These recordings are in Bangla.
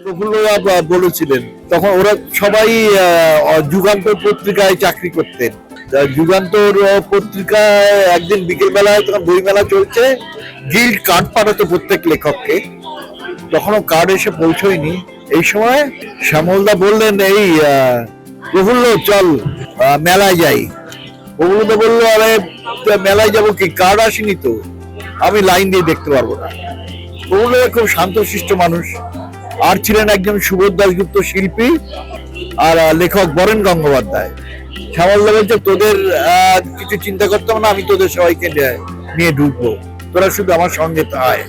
প্রফুল্লরা বলেছিলেন, তখন ওরা সবাই যুগান্তর পত্রিকায় চাকরি করতেন। যুগান্তর পত্রিকায় একদিন বিকেল বেলায় তখন বইমেলা চলছে, গিল্ড কার্ড পাঠাতো প্রত্যেক লেখককে, তখনও কার্ড এসে পৌঁছয়নি। এই সময় শ্যামলদা বললেন, এই প্রফুল্ল চল মেলায় যাই। প্রফুল্লদা বললো, আরে মেলায় যাবো কি, কার্ড আসেনি তো, আমি লাইন দিয়ে দেখতে পারবো না। প্রফুল্লদা খুব শান্তশিষ্ট মানুষ। আর ছিলেন একজন সুবোধ দাশগুপ্ত শিল্পী আর লেখক বরেন গঙ্গোপাধ্যায়। শ্যামলদা বলছে, তোদের কিছু চিন্তা করতে হবে না, আমি তোদের সবাইকে নিয়ে ঢুকবো, তোরা শুধু আমার সঙ্গে আয়।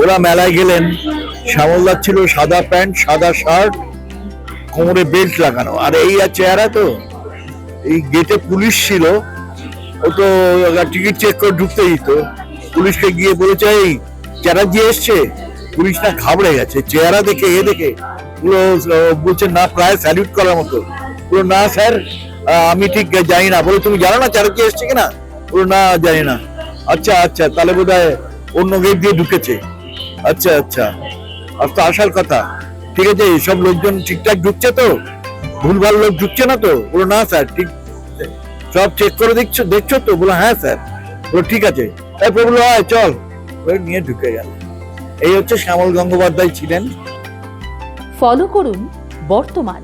ওরা মেলায় গেলেন। শ্যামলদার ছিল সাদা প্যান্ট, সাদা শার্ট, কোমরে বেল্ট লাগানো, আর এই চেহারা। তো এই গেটে পুলিশ ছিল, ও তো টিকিট চেক করে ঢুকতে দিত। পুলিশকে গিয়ে বলেছে, এই চ্যাটার্জি এসছে। পুলিশ না ঘাবড়ে গেছে, চেহারা দেখে দেখে পুরো বলছে, না প্রায় স্যালিউট করার মতো। পুরো, না স্যার আমি ঠিক জানি না। বলে, তুমি জানো না চ্যাটার্জি এসছে কিনা? পুরো, না জানি না। আচ্ছা আচ্ছা, তাহলে বোধ হয় অন্য গেট দিয়ে ঢুকেছে। আচ্ছা আচ্ছা, আর তো আসার কথা। ঠিক আছে, সব লোকজন ঠিকঠাক ঢুকছে তো, ভুলভাল লোক ঢুকছে না তো? বলো, না স্যার ঠিক, সব চেক করে দেখছো তো? বলো, হ্যাঁ স্যার। বলো, ঠিক আছে। তারপর বললো, হ্যাঁ চল, নিয়ে ঢুকে গেল। এই হচ্ছে শ্যামল গঙ্গোপাধ্যায় ছিলেন। ফলো করুন বর্তমান।